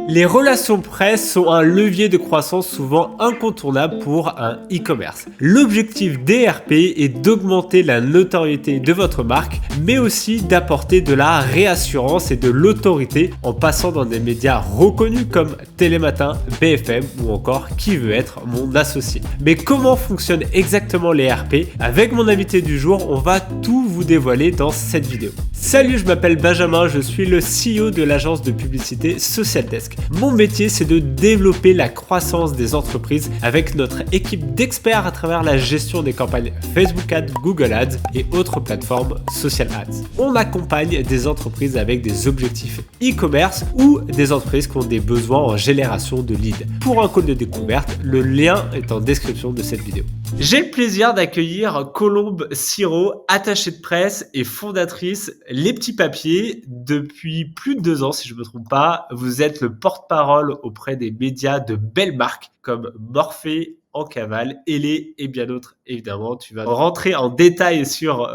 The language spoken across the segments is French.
Les relations presse sont un levier de croissance souvent incontournable pour un e-commerce. L'objectif des RP est d'augmenter la notoriété de votre marque, mais aussi d'apporter de la réassurance et de l'autorité en passant dans des médias reconnus comme Télématin, BFM ou encore Qui veut être mon associé. Mais comment fonctionnent exactement les RP? Avec mon invité du jour, on va tout vous dévoiler dans cette vidéo. Salut, je m'appelle Benjamin, je suis le CEO de l'agence de publicité Social Desk. Mon métier, c'est de développer la croissance des entreprises avec notre équipe d'experts à travers la gestion des campagnes Facebook Ads, Google Ads et autres plateformes Social Ads. On accompagne des entreprises avec des objectifs e-commerce ou des entreprises qui ont des besoins en génération de leads. Pour un call de découverte, le lien est en description de cette vidéo. J'ai le plaisir d'accueillir Colombe Sirot, attachée de presse et fondatrice Les Petits Papiers. Depuis plus de 2 ans, si je ne me trompe pas, vous êtes le porte-parole auprès des médias de belles marques comme Morphée, Encaval, Elé et bien d'autres. Évidemment, tu vas rentrer en détail sur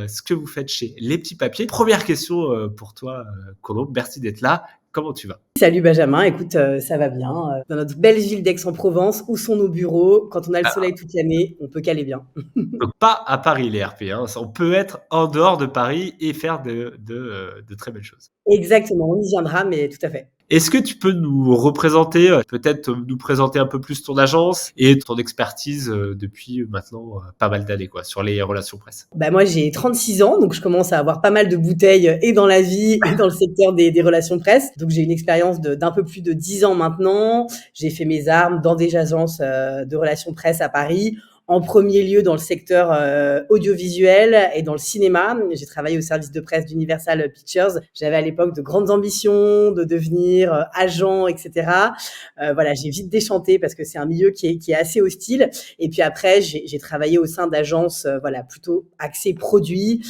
ce que vous faites chez Les Petits Papiers. Première question pour toi, Colombe. Merci d'être là. Comment tu vas? Salut Benjamin, écoute, ça va bien. Dans notre belle ville d'Aix-en-Provence, où sont nos bureaux? Quand on a le soleil toute l'année, on peut caler bien. Donc pas à Paris les RP, hein. On peut être en dehors de Paris et faire de très belles choses. Exactement, on y viendra, mais tout à fait. Est-ce que tu peux nous représenter, peut-être nous présenter un peu plus ton agence et ton expertise depuis maintenant pas mal d'années quoi, sur les relations presse? Moi, j'ai 36 ans, donc je commence à avoir pas mal de bouteilles et dans la vie et dans le secteur des relations presse. Donc, j'ai une expérience d'un peu plus de 10 ans maintenant. J'ai fait mes armes dans des agences de relations presse à Paris. En premier lieu dans le secteur audiovisuel et dans le cinéma. J'ai travaillé au service de presse d'Universal Pictures. J'avais à l'époque de grandes ambitions de devenir agent, etc. Voilà, j'ai vite déchanté parce que c'est un milieu qui est assez hostile. Et puis après, j'ai travaillé au sein d'agences voilà, plutôt axées produits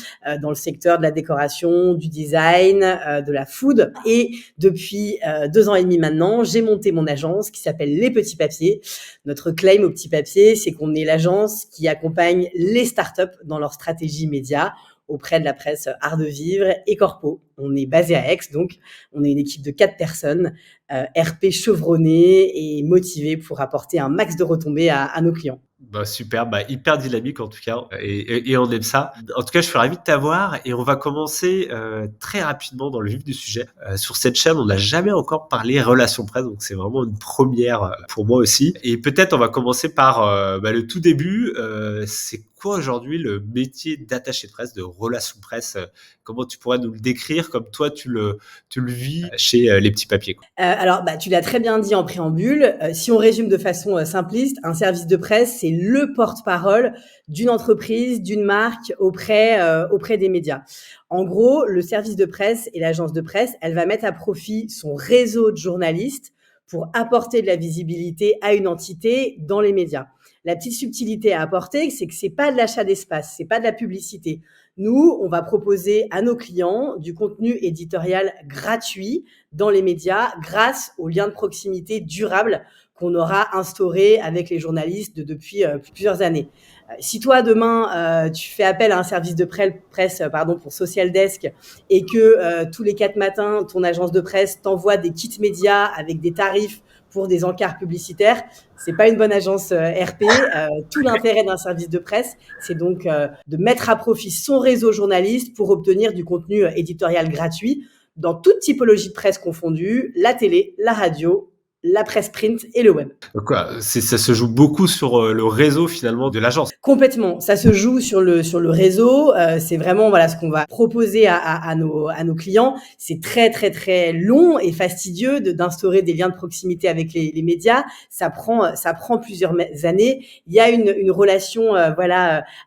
dans le secteur de la décoration, du design, de la food. Et depuis 2 ans et demi maintenant, j'ai monté mon agence qui s'appelle Les Petits Papiers. Notre claim au Petit Papier, c'est qu'on est l'agence qui accompagne les startups dans leur stratégie média auprès de la presse Art de Vivre et Corpo. On est basé à Aix, donc on est une équipe de 4 personnes, RP chevronnés et motivés pour apporter un max de retombées à nos clients. Super, hyper dynamique en tout cas et on aime ça. En tout cas, je suis ravi de t'avoir et on va commencer très rapidement dans le vif du sujet. Sur cette chaîne, on n'a jamais encore parlé relations presse, donc c'est vraiment une première pour moi aussi. Et peut-être on va commencer par le tout début. C'est quoi aujourd'hui le métier d'attaché de presse, de relations presse? Comment tu pourrais nous le décrire comme toi tu le vis chez Les Petits Papiers quoi? Alors, tu l'as très bien dit en préambule. Si on résume de façon simpliste, un service de presse, c'est le porte-parole d'une entreprise, d'une marque auprès des médias. En gros, le service de presse et l'agence de presse, elle va mettre à profit son réseau de journalistes pour apporter de la visibilité à une entité dans les médias. La petite subtilité à apporter, c'est que c'est pas de l'achat d'espace, c'est pas de la publicité. Nous, on va proposer à nos clients du contenu éditorial gratuit dans les médias grâce aux liens de proximité durables qu'on aura instaurés avec les journalistes depuis plusieurs années. Si toi, demain, tu fais appel à un service de presse pour Social Desk et que tous les 4 matins, ton agence de presse t'envoie des kits médias avec des tarifs pour des encarts publicitaires, c'est pas une bonne agence RP. Tout l'intérêt d'un service de presse, c'est donc de mettre à profit son réseau journaliste pour obtenir du contenu éditorial gratuit dans toute typologie de presse confondue, la télé, la radio, la presse print et le web. Donc, ça se joue beaucoup sur le réseau finalement de l'agence. Complètement, ça se joue sur le réseau. C'est vraiment voilà ce qu'on va proposer à nos clients. C'est très très très long et fastidieux d'instaurer des liens de proximité avec les médias. Ça prend plusieurs années. Il y a une relation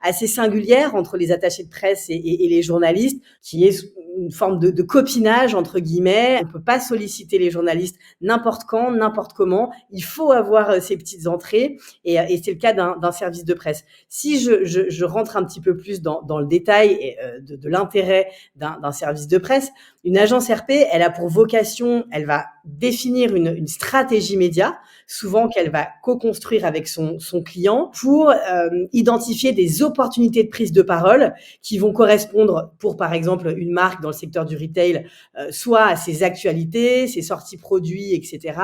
assez singulière entre les attachés de presse et les journalistes, qui est une forme de copinage entre guillemets. On peut pas solliciter les journalistes n'importe quand, n'importe comment. Il faut avoir ces petites entrées et c'est le cas d'un service de presse. Si je rentre un petit peu plus dans le détail de l'intérêt d'un service de presse, une agence RP, elle a pour vocation, elle va définir une stratégie média, souvent qu'elle va co-construire avec son client pour identifier des opportunités de prise de parole qui vont correspondre pour, par exemple, une marque dans le secteur du retail, soit à ses actualités, ses sorties produits, etc.,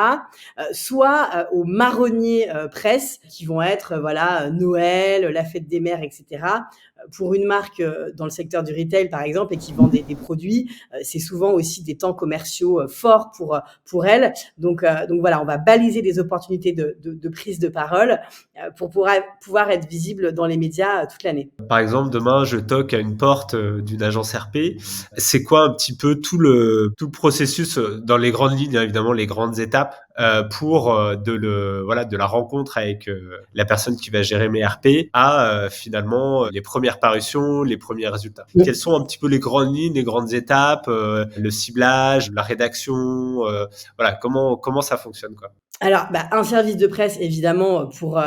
soit aux marronniers presse qui vont être voilà Noël, la fête des mères, etc. Pour une marque dans le secteur du retail, par exemple, et qui vend des produits, c'est souvent aussi des temps commerciaux forts pour elle. Donc voilà, on va baliser des opportunités de prise de parole pour pouvoir être visible dans les médias toute l'année. Par exemple, demain, je toque à une porte d'une agence RP. C'est quoi un petit peu tout le processus dans les grandes lignes, hein, évidemment, les grandes étapes pour de la rencontre avec la personne qui va gérer mes RP à finalement les premières parutions, les premiers résultats. Quelles sont un petit peu les grandes lignes, les grandes étapes, le ciblage, la rédaction, voilà, comment ça fonctionne, quoi. Alors, un service de presse, évidemment, pour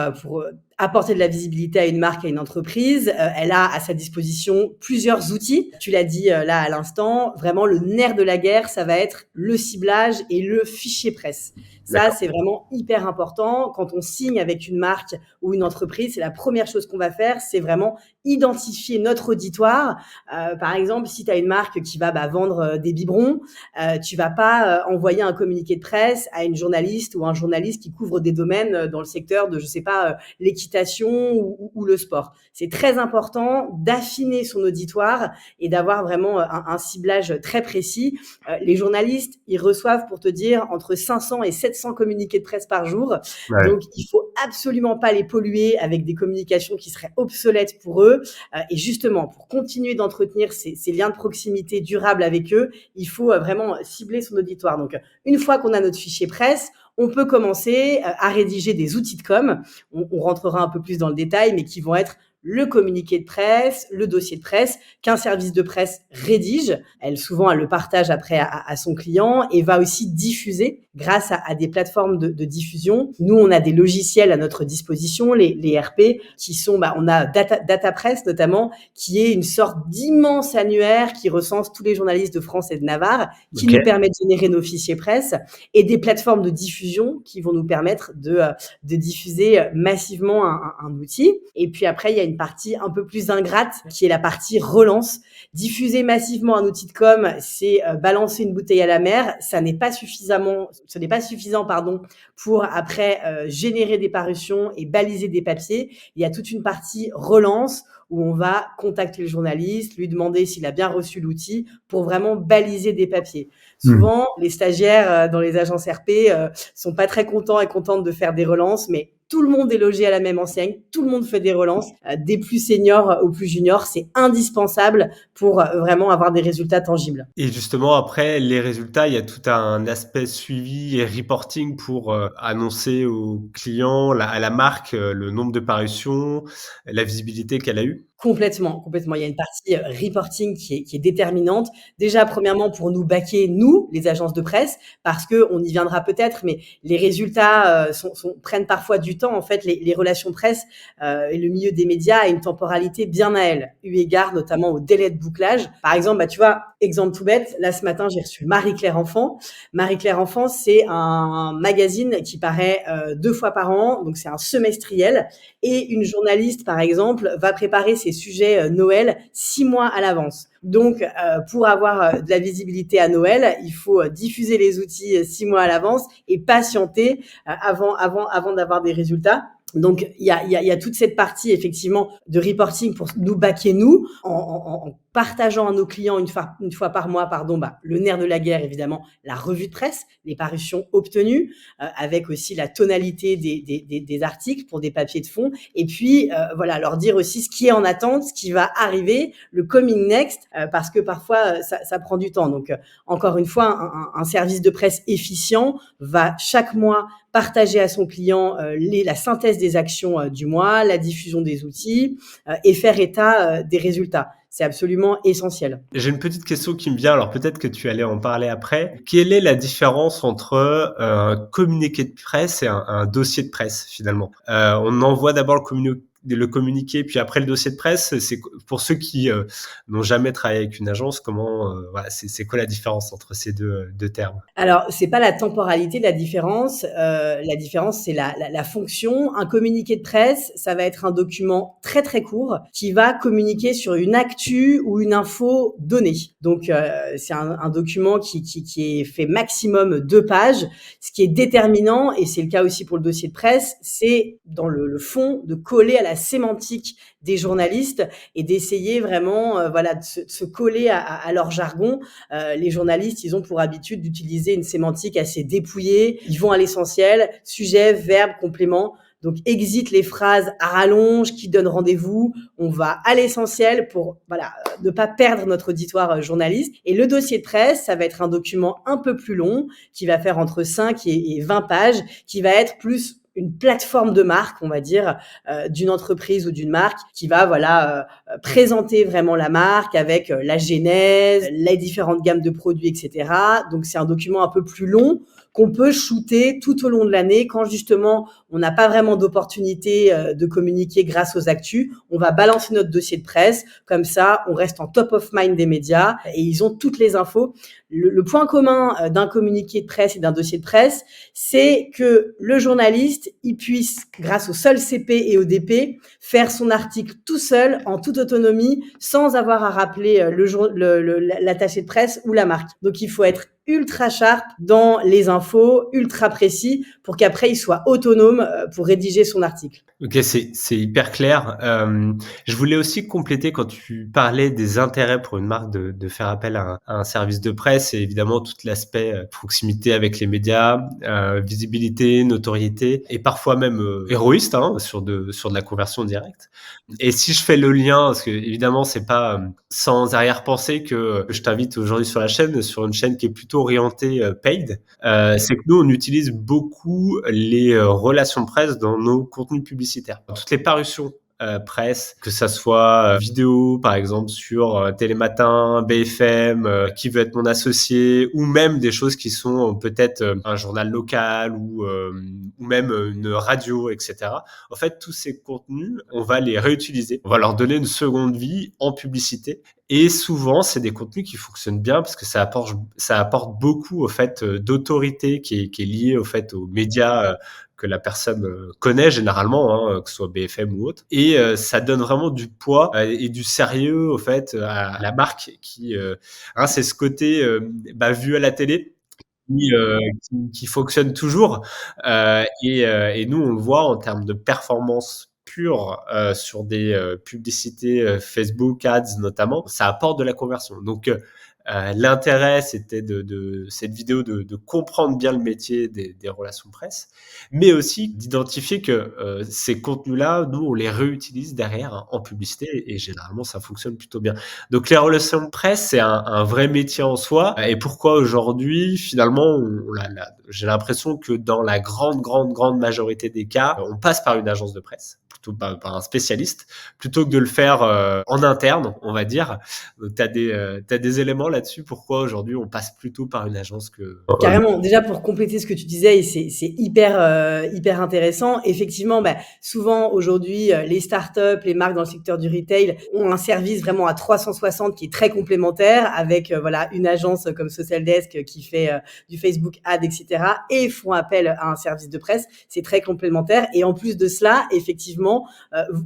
apporter de la visibilité à une marque, à une entreprise, elle a à sa disposition plusieurs outils. Tu l'as dit là à l'instant, vraiment le nerf de la guerre, ça va être le ciblage et le fichier presse. Ça, c'est vraiment hyper important. Quand on signe avec une marque ou une entreprise, c'est la première chose qu'on va faire, c'est vraiment identifier notre auditoire. Par exemple, si tu as une marque qui va vendre des biberons, tu vas pas envoyer un communiqué de presse à une journaliste ou un journaliste qui couvre des domaines dans le secteur de, je sais pas, l'équitation ou le sport. C'est très important d'affiner son auditoire et d'avoir vraiment un ciblage très précis. Les journalistes, ils reçoivent, pour te dire, entre 500 et 700 communiqués de presse par jour. Ouais. Donc, il faut absolument pas les polluer avec des communications qui seraient obsolètes pour eux. Et justement, pour continuer d'entretenir ces liens de proximité durables avec eux, il faut vraiment cibler son auditoire. Donc, une fois qu'on a notre fichier presse, on peut commencer à rédiger des outils de com. On rentrera un peu plus dans le détail, mais qui vont être le communiqué de presse, le dossier de presse qu'un service de presse rédige. Elle le partage après à son client et va aussi diffuser grâce à des plateformes de diffusion. Nous, on a des logiciels à notre disposition, les RP, qui sont, on a DataPress notamment, qui est une sorte d'immense annuaire qui recense tous les journalistes de France et de Navarre, qui nous permet de générer nos fichiers presse, et des plateformes de diffusion qui vont nous permettre de diffuser massivement un outil. Et puis après, il y a une partie un peu plus ingrate qui est la partie relance. Diffuser massivement un outil de com, c'est balancer une bouteille à la mer. Ce n'est pas suffisant, pour après générer des parutions et baliser des papiers. Il y a toute une partie relance où on va contacter le journaliste, lui demander s'il a bien reçu l'outil pour vraiment baliser des papiers. Souvent, les stagiaires dans les agences RP sont pas très contents et contentes de faire des relances, mais tout le monde est logé à la même enseigne, tout le monde fait des relances, des plus seniors aux plus juniors, c'est indispensable pour vraiment avoir des résultats tangibles. Et justement, après les résultats, il y a tout un aspect suivi et reporting pour annoncer aux clients, à la marque, le nombre de parutions, la visibilité qu'elle a eue. Complètement. Il y a une partie reporting qui est déterminante. Déjà, premièrement, pour nous baquer, nous, les agences de presse, parce que on y viendra peut-être, mais les résultats prennent parfois du temps. En fait, les relations presse et le milieu des médias a une temporalité bien à elle, eu égard notamment au délai de bouclage. Par exemple, tu vois, exemple tout bête, là ce matin, j'ai reçu Marie-Claire Enfant. Marie-Claire Enfant, c'est un magazine qui paraît 2 fois par an, donc c'est un semestriel. Et une journaliste, par exemple, va préparer ses sujets Noël 6 mois à l'avance. Donc, pour avoir de la visibilité à Noël, il faut diffuser les outils 6 mois à l'avance et patienter avant d'avoir des résultats. Donc, il y a toute cette partie, effectivement, de reporting pour nous baquer, nous, en partageant à nos clients une fois par mois, le nerf de la guerre, évidemment, la revue de presse, les parutions obtenues, avec aussi la tonalité des articles pour des papiers de fond. Et puis, leur dire aussi ce qui est en attente, ce qui va arriver, le coming next, parce que parfois, ça prend du temps. Donc, encore une fois, un service de presse efficient va chaque mois partager à son client la synthèse des actions du mois, la diffusion des outils et faire état des résultats. C'est absolument essentiel. J'ai une petite question qui me vient, alors peut-être que tu allais en parler après. Quelle est la différence entre un communiqué de presse et un dossier de presse finalement ? On envoie d'abord le communiqué, puis après le dossier de presse, c'est pour ceux qui n'ont jamais travaillé avec une agence, comment voilà, c'est quoi la différence entre ces deux termes? Alors, c'est pas la temporalité la différence. La différence, c'est la fonction. Un communiqué de presse, ça va être un document très très court qui va communiquer sur une actu ou une info donnée. Donc, c'est un document qui est fait maximum 2 pages. Ce qui est déterminant, et c'est le cas aussi pour le dossier de presse, c'est dans le fond de coller à la sémantique des journalistes et d'essayer vraiment, voilà, de se coller à leur jargon. Les journalistes, ils ont pour habitude d'utiliser une sémantique assez dépouillée. Ils vont à l'essentiel, sujet, verbe, complément. Donc, exit les phrases à rallonge qui donnent rendez-vous. On va à l'essentiel pour, voilà, ne pas perdre notre auditoire journaliste. Et le dossier de presse, ça va être un document un peu plus long qui va faire entre 5 et 20 pages, qui va être plus une plateforme de marque, on va dire, d'une entreprise ou d'une marque qui va, voilà, présenter vraiment la marque avec la genèse, les différentes gammes de produits, etc. Donc, c'est un document un peu plus long qu'on peut shooter tout au long de l'année quand justement on n'a pas vraiment d'opportunité de communiquer grâce aux actus. On va balancer notre dossier de presse, comme ça on reste en top of mind des médias et ils ont toutes les infos. Le point commun d'un communiqué de presse et d'un dossier de presse, c'est que le journaliste, il puisse, grâce au seul CP et au DP, faire son article tout seul, en toute autonomie, sans avoir à rappeler l'attaché de presse ou la marque. Donc, il faut être ultra sharp dans les infos, ultra précis, pour qu'après, il soit autonome pour rédiger son article. Ok, c'est hyper clair. Je voulais aussi compléter quand tu parlais des intérêts pour une marque de faire appel à un service de presse, et évidemment tout l'aspect proximité avec les médias, visibilité, notoriété, et parfois même héroïste sur de la conversion directe. Et si je fais le lien, parce que évidemment c'est pas sans arrière-pensée que je t'invite aujourd'hui sur la chaîne, sur une chaîne qui est plutôt orientée paid, c'est que nous on utilise beaucoup les relations presse dans nos contenus publicitaires. Toutes les parutions presse, que ça soit vidéo par exemple sur Télématin, BFM, qui veut être mon associé, ou même des choses qui sont peut-être un journal local ou même une radio, etc. En fait, tous ces contenus, on va les réutiliser, on va leur donner une seconde vie en publicité. Et souvent, c'est des contenus qui fonctionnent bien parce que ça apporte beaucoup au fait d'autorité qui est liée au fait aux médias que la personne connaît généralement, que ce soit BFM ou autre. Et ça donne vraiment du poids et du sérieux au fait à la marque qui, c'est ce côté vu à la télé qui fonctionne toujours. Et nous, on le voit en termes de performance pure sur des publicités Facebook Ads notamment, ça apporte de la conversion. Donc l'intérêt, c'était de cette vidéo de comprendre bien le métier des relations presse, mais aussi d'identifier que ces contenus-là, nous, on les réutilise derrière en publicité et généralement, ça fonctionne plutôt bien. Donc, les relations presse, c'est un vrai métier en soi. Et pourquoi aujourd'hui, finalement, j'ai l'impression que dans la grande majorité des cas, on passe par une agence de presse, plutôt par un spécialiste, plutôt que de le faire en interne, on va dire. T'as des éléments là-dessus, pourquoi aujourd'hui on passe plutôt par une agence que... Carrément. Déjà, pour compléter ce que tu disais, et c'est hyper intéressant. Effectivement, souvent aujourd'hui, les startups, les marques dans le secteur du retail ont un service vraiment à 360 qui est très complémentaire avec voilà une agence comme Socialdesk qui fait du Facebook Ad, etc. et font appel à un service de presse. C'est très complémentaire. Et en plus de cela, effectivement,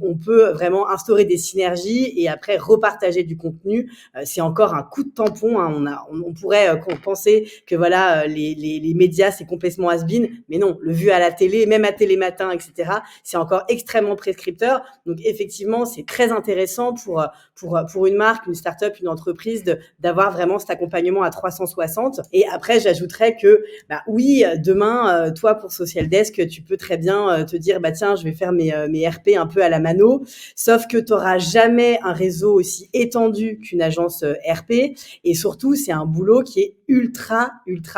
on peut vraiment instaurer des synergies et après repartager du contenu. C'est encore un coup de tampon. On pourrait penser que voilà les médias c'est complètement has-been, mais non, le vu à la télé, même à Télématin, etc. c'est encore extrêmement prescripteur. Donc effectivement, c'est très intéressant pour une marque, une start-up, une entreprise d'avoir vraiment cet accompagnement à 360. Et après, j'ajouterais que oui, demain, toi pour Socialdesk, tu peux très bien te dire tiens, je vais faire mes RP un peu à la mano, sauf que tu n'auras jamais un réseau aussi étendu qu'une agence RP, et surtout c'est un boulot qui est ultra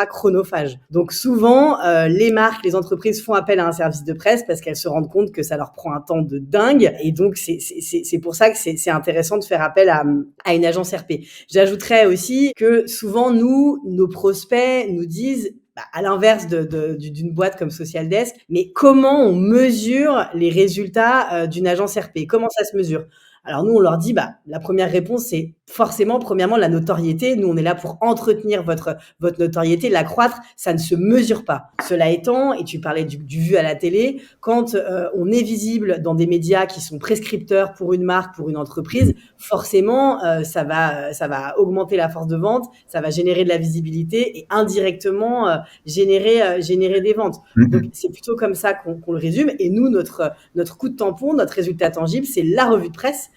chronophage. Donc souvent les marques, les entreprises font appel à un service de presse parce qu'elles se rendent compte que ça leur prend un temps de dingue, et donc c'est pour ça que c'est intéressant de faire appel à une agence RP. J'ajouterais aussi que souvent nos prospects nous disent à l'inverse d'une boîte comme Social Desk, mais comment on mesure les résultats d'une agence RP? Comment ça se mesure? Alors nous, on leur dit, la première réponse, c'est forcément, premièrement, la notoriété. Nous, on est là pour entretenir votre notoriété, l'accroître. Ça ne se mesure pas. Cela étant, et tu parlais du vu à la télé, quand on est visible dans des médias qui sont prescripteurs pour une marque, pour une entreprise, forcément, ça va augmenter la force de vente, ça va générer de la visibilité et indirectement générer des ventes. Donc, c'est plutôt comme ça qu'on le résume. Et nous, notre coup de tampon, notre résultat tangible, c'est la revue de presse.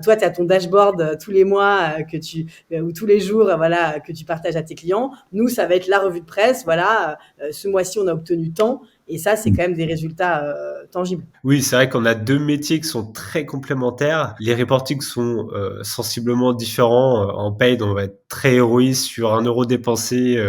Toi, tu as ton dashboard tous les mois ou tous les jours, voilà, que tu partages à tes clients. Nous, ça va être la revue de presse. Voilà, ce mois-ci, on a obtenu tant. Et ça, c'est quand même des résultats tangibles. Oui, c'est vrai qu'on a deux métiers qui sont très complémentaires. Les reportings sont sensiblement différents. En paid, on va être très héroïste sur 1 € dépensé,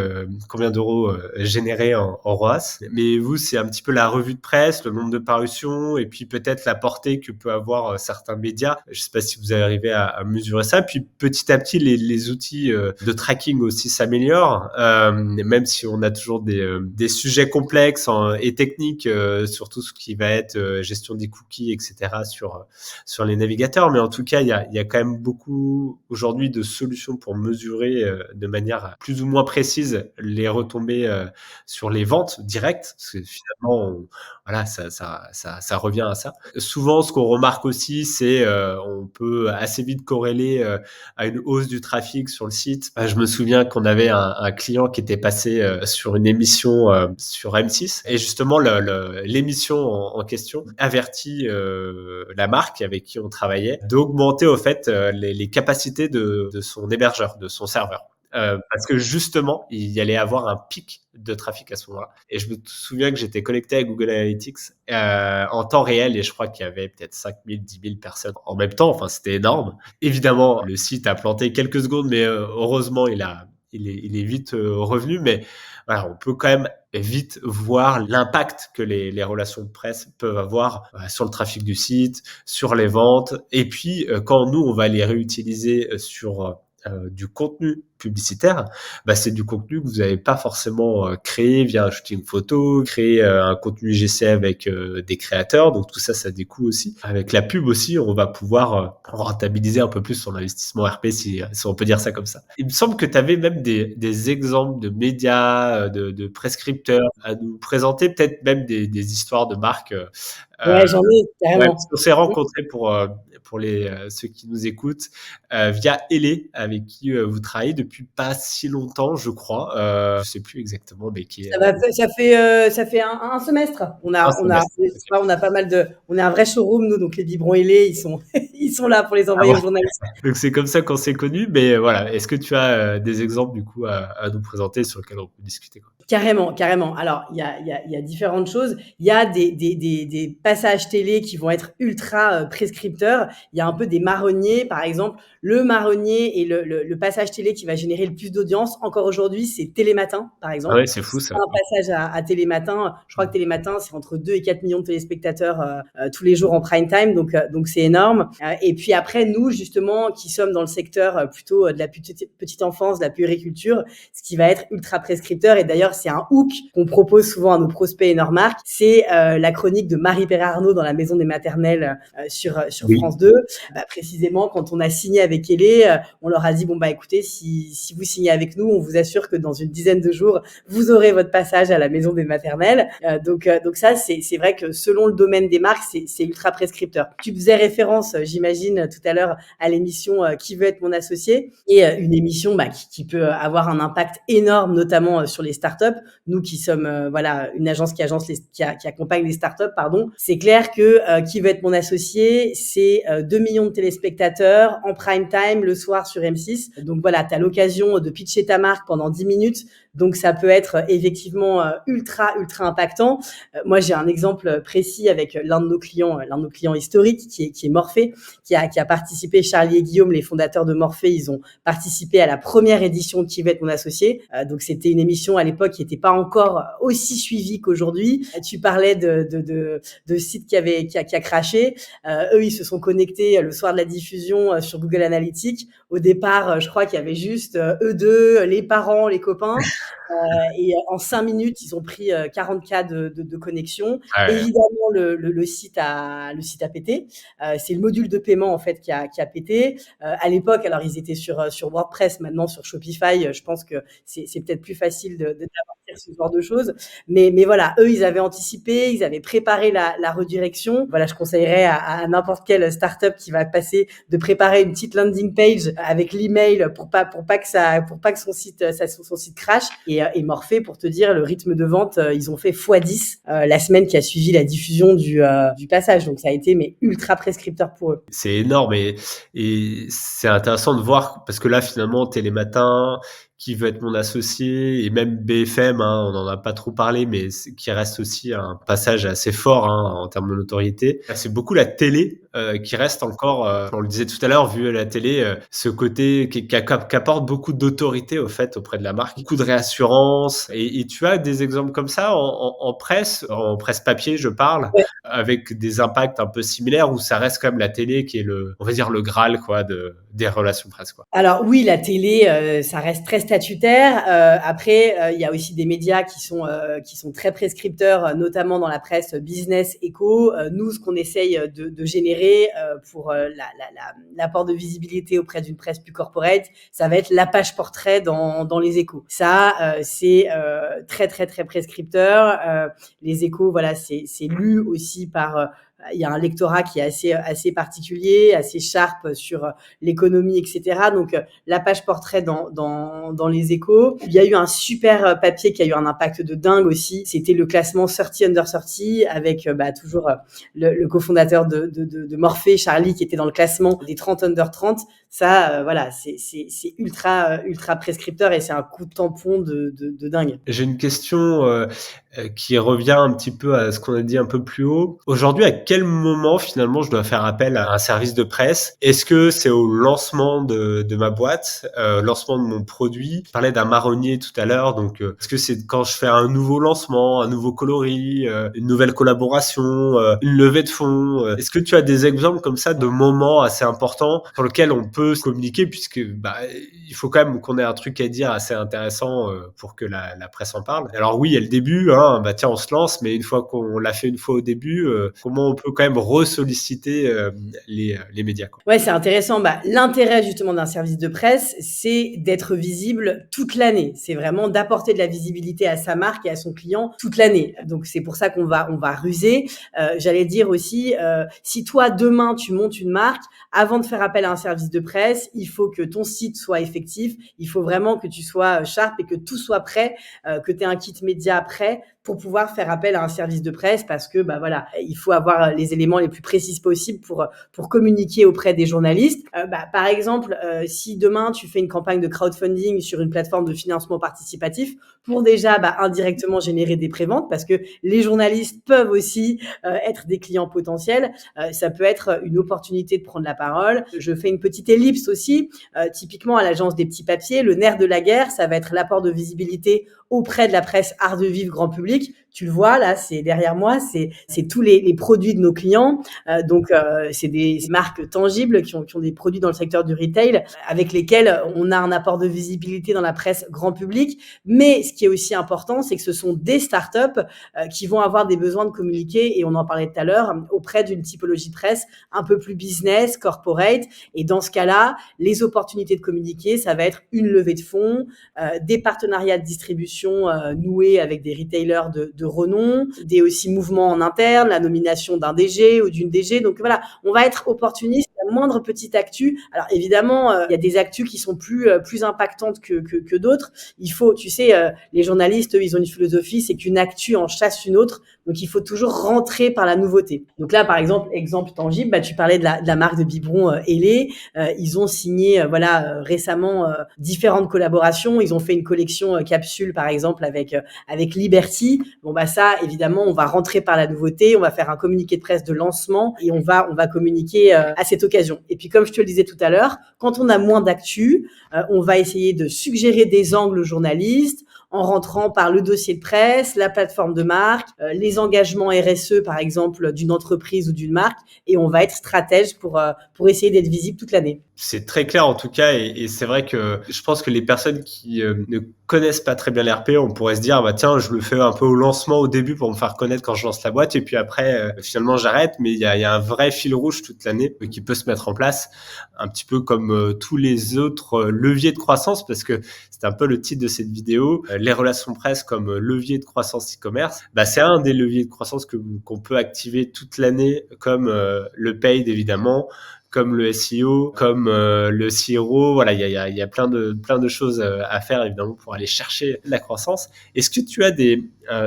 combien d'euros générés en ROAS. Mais vous, c'est un petit peu la revue de presse, le nombre de parutions, et puis peut-être la portée que peut avoir certains médias. Je ne sais pas si vous arrivez à mesurer ça. Puis petit à petit, les outils de tracking aussi s'améliorent, même si on a toujours des sujets complexes et techniques sur tout ce qui va être gestion des cookies, etc. sur les navigateurs. Mais en tout cas, il y a quand même beaucoup aujourd'hui de solutions pour mesurer de manière plus ou moins précise les retombées sur les ventes directes, parce que finalement, voilà, ça revient à ça. Souvent, ce qu'on remarque aussi, c'est on peut assez vite corréler à une hausse du trafic sur le site. Je me souviens qu'on avait un client qui était passé sur une émission sur M6, et justement l'émission en question avertit la marque avec qui on travaillait d'augmenter au fait les capacités de son hébergeur, de son serveur. Parce que justement, il y allait avoir un pic de trafic à ce moment-là. Et je me souviens que j'étais connecté à Google Analytics en temps réel, et je crois qu'il y avait peut-être 5 000, 10 000 personnes en même temps. Enfin, c'était énorme. Évidemment, le site a planté quelques secondes, mais heureusement, il est vite revenu. Mais voilà, on peut quand même vite voir l'impact que les relations de presse peuvent avoir sur le trafic du site, sur les ventes. Et puis, quand nous, on va les réutiliser sur du contenu publicitaire, c'est du contenu que vous n'avez pas forcément créé via un shooting photo, créer un contenu GC avec des créateurs. Donc tout ça, ça a des coûts aussi. Avec la pub aussi, on va pouvoir rentabiliser un peu plus son investissement RP, si on peut dire ça comme ça. Il me semble que tu avais même des exemples de médias, de prescripteurs à nous présenter, peut-être même des histoires de marques. Ouais, j'en ai carrément. On s'est rencontrés pour ceux qui nous écoutent via Elé, avec qui vous travaillez depuis pas si longtemps, je crois. Je sais plus exactement, mais qui est. Ça fait un semestre. On a pas mal on est un vrai showroom, nous, donc les biberons Elé, ils sont là pour les envoyer aux journalistes. Donc c'est comme ça qu'on s'est connus. Mais voilà, est-ce que tu as des exemples du coup à nous présenter sur lesquels on peut discuter, quoi? Carrément. Alors, il y a différentes choses. Il y a des passages télé qui vont être ultra prescripteurs. Il y a un peu des marronniers, par exemple. Le marronnier et le passage télé qui va générer le plus d'audience, encore aujourd'hui, c'est Télématin, par exemple. Ah ouais, c'est fou ça. Un passage à Télématin. Je crois que Télématin, c'est entre 2 et 4 millions de téléspectateurs tous les jours en prime time, donc c'est énorme. Et puis après, nous, justement, qui sommes dans le secteur plutôt de la petite enfance, de la puériculture, ce qui va être ultra prescripteur, et d'ailleurs, c'est un hook qu'on propose souvent à nos prospects et nos marques, c'est la chronique de Marie Perret-Arnaud dans la maison des maternelles sur oui. France 2. Précisément, quand on a signé avec Elé, on leur a dit, écoutez, si vous signez avec nous, on vous assure que dans une dizaine de jours, vous aurez votre passage à la maison des maternelles. Donc ça, c'est vrai que selon le domaine des marques, c'est ultra prescripteur. Tu faisais référence, j'imagine, tout à l'heure à l'émission Qui veut être mon associé, et une émission qui peut avoir un impact énorme, notamment sur les startups. Nous qui sommes une agence qui accompagne les startups, c'est clair que Qui veut être mon associé, c'est 2 millions de téléspectateurs en prime time le soir sur M6. Donc voilà, tu as l'occasion de pitcher ta marque pendant 10 minutes. Donc ça peut être effectivement ultra impactant. Moi, j'ai un exemple précis avec l'un de nos clients historiques qui est Morphée, qui a participé. Charlie et Guillaume, les fondateurs de Morphée, ils ont participé à la première édition de Qui veut être mon associé. Donc c'était une émission à l'époque qui n'était pas encore aussi suivie qu'aujourd'hui. Tu parlais de sites qui a craché. Eux, ils se sont connectés le soir de la diffusion sur Google Analytics. Au départ, je crois qu'il y avait juste eux deux, les parents, les copains. Et en 5 minutes, ils ont pris 40 cas de connexion. Ouais. Évidemment, le site a pété. C'est le module de paiement en fait qui a pété. À l'époque, alors ils étaient sur WordPress, maintenant sur Shopify. Je pense que c'est peut-être plus facile d'amortir ce genre de choses. Mais voilà, eux, ils avaient anticipé, ils avaient préparé la redirection. Voilà, je conseillerais à n'importe quelle startup qui va passer de préparer une petite landing page avec l'email pour pas que son site crash. Et Morphée, pour te dire, le rythme de vente, ils ont fait x10 la semaine qui a suivi la diffusion du passage. Donc ça a été mais ultra prescripteur pour eux. C'est énorme et c'est intéressant de voir parce que là finalement Télématin qui veut être mon associé et même BFM, hein, on n'en a pas trop parlé, mais qui reste aussi un passage assez fort hein, en termes de notoriété. C'est beaucoup la télé qui reste encore, on le disait tout à l'heure, vu la télé, ce côté qui apporte beaucoup d'autorité au fait auprès de la marque, beaucoup de réassurance. Et tu as des exemples comme ça en presse papier, je parle, Ouais. avec des impacts un peu similaires où ça reste quand même la télé qui est on va dire le Graal quoi des relations presse quoi. Alors oui, la télé, ça reste très statutaire. Après, il y a aussi des médias qui sont très prescripteurs, notamment dans la presse business, éco. Nous, ce qu'on essaye de générer pour l'apport de visibilité auprès d'une presse plus corporate, ça va être la page portrait dans les échos. Ça, c'est très très très prescripteur. Les échos, voilà, c'est lu aussi par il y a un lectorat qui est assez particulier, assez sharp sur l'économie, etc. Donc, la page portrait dans les échos. Il y a eu un super papier qui a eu un impact de dingue aussi. C'était le classement 30 under 30 avec toujours le cofondateur de Morphée, Charlie, qui était dans le classement des 30 under 30. Ça, voilà, c'est ultra prescripteur et c'est un coup de tampon de dingue. J'ai une question qui revient un petit peu à ce qu'on a dit un peu plus haut. Aujourd'hui, à quel moment finalement je dois faire appel à un service de presse? Est-ce que c'est au lancement de ma boîte, lancement de mon produit? Je parlais d'un marronnier tout à l'heure, donc est-ce que c'est quand je fais un nouveau lancement, un nouveau coloris, une nouvelle collaboration, une levée de fonds? Est-ce que tu as des exemples comme ça de moments assez importants sur lesquels on peut communiquer puisque il faut quand même qu'on ait un truc à dire assez intéressant pour que la presse en parle. Alors oui, il y a le début, hein, tiens, on se lance, mais une fois qu'on l'a fait une fois au début, comment on peut quand même ressolliciter les médias quoi. Ouais, c'est intéressant. L'intérêt justement d'un service de presse, c'est d'être visible toute l'année. C'est vraiment d'apporter de la visibilité à sa marque et à son client toute l'année. Donc c'est pour ça qu'on va ruser. J'allais dire aussi, si toi demain tu montes une marque, avant de faire appel à un service de presse, il faut que ton site soit effectif. Il faut vraiment que tu sois sharp et que tout soit prêt, que tu aies un kit média prêt pour pouvoir faire appel à un service de presse parce que voilà, il faut avoir les éléments les plus précis possibles pour communiquer auprès des journalistes. Par exemple, si demain tu fais une campagne de crowdfunding sur une plateforme de financement participatif pour déjà indirectement générer des préventes parce que les journalistes peuvent aussi être des clients potentiels, ça peut être une opportunité de prendre la parole. Je fais une petite ellipse aussi, typiquement à l'agence des petits papiers, le nerf de la guerre, ça va être l'apport de visibilité auprès de la presse art de vivre grand public. Tu le vois, là, c'est derrière moi, c'est tous les produits de nos clients. Donc, c'est des marques tangibles qui ont des produits dans le secteur du retail avec lesquels on a un apport de visibilité dans la presse grand public. Mais ce qui est aussi important, c'est que ce sont des startups qui vont avoir des besoins de communiquer, et on en parlait tout à l'heure, auprès d'une typologie de presse un peu plus business, corporate. Et dans ce cas-là, les opportunités de communiquer, ça va être une levée de fonds, des partenariats de distribution noués avec des retailers de renom, des aussi mouvements en interne, la nomination d'un DG ou d'une DG. Donc voilà, on va être opportuniste. La moindre petite actu. Alors évidemment, il y a des actus qui sont plus impactantes que d'autres. Il faut, tu sais, les journalistes, eux, ils ont une philosophie, c'est qu'une actu en chasse une autre. Donc il faut toujours rentrer par la nouveauté. Donc là, par exemple tangible, tu parlais de la marque de biberon Hélé. Ils ont signé récemment différentes collaborations. Ils ont fait une collection capsule, par exemple, avec Liberty. Bon ça, évidemment, on va rentrer par la nouveauté. On va faire un communiqué de presse de lancement et on va communiquer à cette occasion. Et puis, comme je te le disais tout à l'heure, quand on a moins d'actu, on va essayer de suggérer des angles aux journalistes en rentrant par le dossier de presse, la plateforme de marque, les engagements RSE, par exemple, d'une entreprise ou d'une marque, et on va être stratège pour essayer d'être visible toute l'année. C'est très clair en tout cas et c'est vrai que je pense que les personnes qui ne connaissent pas très bien l'ERP, on pourrait se dire, bah tiens, je le fais un peu au lancement, au début, pour me faire connaître quand je lance la boîte, et puis après, finalement, j'arrête. Mais il y a un vrai fil rouge toute l'année qui peut se mettre en place, un petit peu comme tous les autres leviers de croissance, parce que c'est un peu le titre de cette vidéo, les relations presse comme levier de croissance e-commerce. Bah, c'est un des leviers de croissance qu'on peut activer toute l'année, comme le paid évidemment, comme le SEO, comme le CRO. Voilà, il y a plein de choses à faire évidemment pour aller chercher la croissance. Est-ce que tu as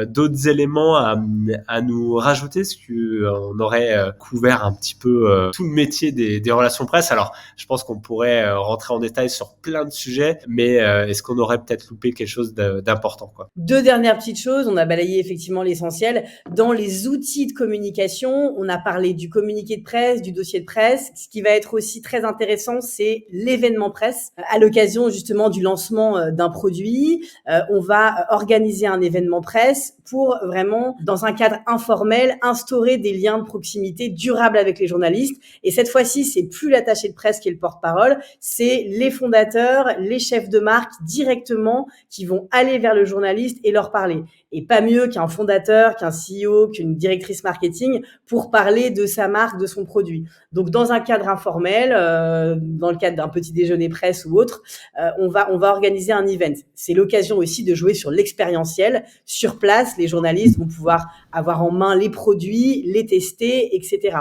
d'autres éléments à nous rajouter? Est-ce qu'on aurait couvert un petit peu tout le métier des relations presse? Alors, je pense qu'on pourrait rentrer en détail sur plein de sujets, mais est-ce qu'on aurait peut-être loupé quelque chose d'important, quoi? 2 dernières petites choses, on a balayé effectivement l'essentiel. Dans les outils de communication, on a parlé du communiqué de presse, du dossier de presse. Ce qui va être aussi très intéressant, c'est l'événement presse. À l'occasion justement du lancement d'un produit, on va organiser un événement presse pour vraiment, dans un cadre informel, instaurer des liens de proximité durables avec les journalistes. Et cette fois-ci, c'est plus l'attaché de presse qui est le porte-parole, c'est les fondateurs, les chefs de marque directement qui vont aller vers le journaliste et leur parler. Et pas mieux qu'un fondateur, qu'un CEO, qu'une directrice marketing pour parler de sa marque, de son produit. Donc, dans un cadre informel, dans le cadre d'un petit déjeuner presse ou autre, on va organiser un event. C'est l'occasion aussi de jouer sur l'expérientiel. Sur place, les journalistes vont pouvoir avoir en main les produits, les tester, etc.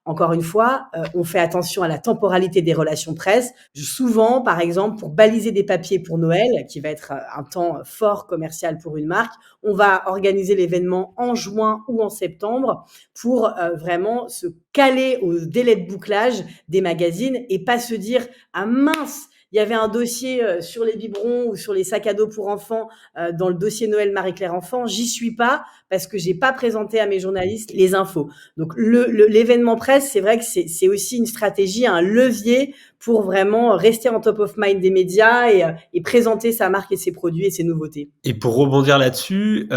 Encore une fois, on fait attention à la temporalité des relations presse. Souvent, par exemple, pour baliser des papiers pour Noël, qui va être un temps fort commercial pour une marque, on va organiser l'événement en juin ou en septembre pour vraiment se caler au délai de bouclage des magazines et pas se dire « Ah mince !» Il y avait un dossier sur les biberons ou sur les sacs à dos pour enfants dans le dossier Noël Marie-Claire Enfant. J'y suis pas parce que j'ai pas présenté à mes journalistes les infos. Donc l'événement presse, c'est vrai que c'est aussi une stratégie, un levier pour vraiment rester en top of mind des médias et présenter sa marque et ses produits et ses nouveautés. Et pour rebondir là-dessus,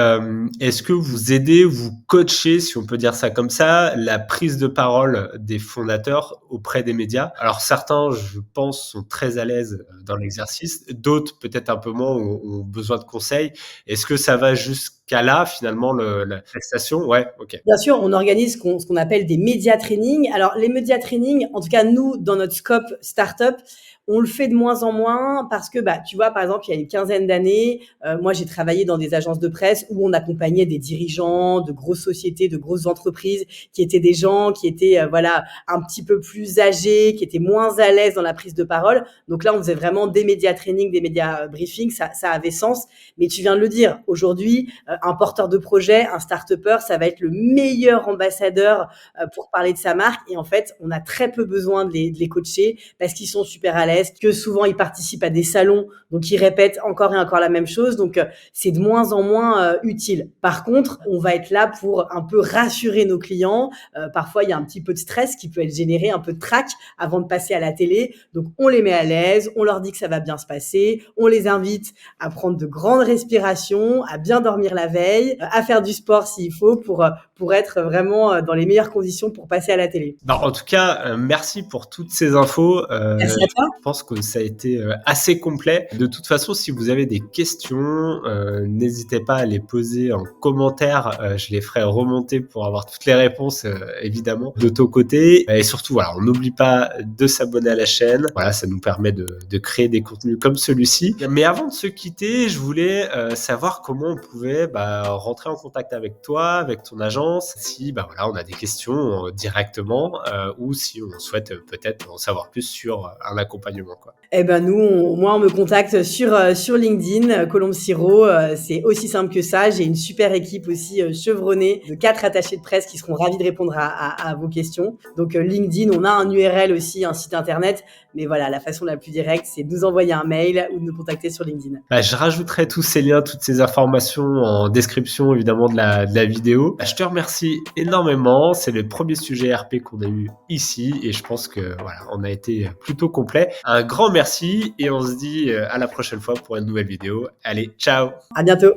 est-ce que vous aidez, vous coachez, si on peut dire ça comme ça, la prise de parole des fondateurs auprès des médias? Alors certains, je pense, sont très à l'aise dans l'exercice, d'autres peut-être un peu moins ont besoin de conseils. Est-ce que ça va jusqu'à là finalement la prestation? Ouais, ok. Bien sûr, on organise ce qu'on appelle des média training. Alors, les média training, en tout cas, nous, dans notre scope startup, on le fait de moins en moins parce que, bah, tu vois, par exemple, il y a une quinzaine d'années, moi, j'ai travaillé dans des agences de presse où on accompagnait des dirigeants de grosses sociétés, de grosses entreprises, qui étaient des gens qui étaient, voilà, un petit peu plus âgés, qui étaient moins à l'aise dans la prise de parole. Donc là, on faisait vraiment des média training, des média briefings, ça avait sens. Mais tu viens de le dire, aujourd'hui, un porteur de projet, un start-upper, ça va être le meilleur ambassadeur pour parler de sa marque. Et en fait, on a très peu besoin de les coacher parce qu'ils sont super à l'aise, que souvent ils participent à des salons, donc ils répètent encore et encore la même chose. Donc, c'est de moins en moins utile. Par contre, on va être là pour un peu rassurer nos clients. Parfois, il y a un petit peu de stress qui peut être généré, un peu de trac avant de passer à la télé. Donc, on les met à l'aise, on leur dit que ça va bien se passer, on les invite à prendre de grandes respirations, à bien dormir la veille, à faire du sport s'il faut pour être vraiment dans les meilleures conditions pour passer à la télé. Bah, en tout cas, merci pour toutes ces infos. Merci à toi. Je pense que ça a été assez complet. De toute façon, si vous avez des questions, n'hésitez pas à les poser en commentaire. Je les ferai remonter pour avoir toutes les réponses, évidemment, de ton côté. Et surtout, voilà, on n'oublie pas de s'abonner à la chaîne. Voilà, ça nous permet de créer des contenus comme celui-ci. Mais avant de se quitter, je voulais savoir comment on pouvait rentrer en contact avec toi, avec ton agence, si voilà, on a des questions directement ou si on souhaite peut-être en savoir plus sur un accompagnement, quoi. Eh ben moi on me contacte sur LinkedIn, Colombe Siro, c'est aussi simple que ça. J'ai une super équipe aussi chevronnée de 4 attachés de presse qui seront ravis de répondre à vos questions. Donc LinkedIn, on a un URL aussi, un site internet, mais voilà, la façon la plus directe, c'est de nous envoyer un mail ou de nous contacter sur LinkedIn. Je rajouterai tous ces liens, toutes ces informations en description évidemment de la vidéo. Je te remercie énormément. C'est le premier sujet RP qu'on a eu ici et je pense que voilà, on a été plutôt complet. Un grand merci et on se dit à la prochaine fois pour une nouvelle vidéo. Allez, ciao! À bientôt!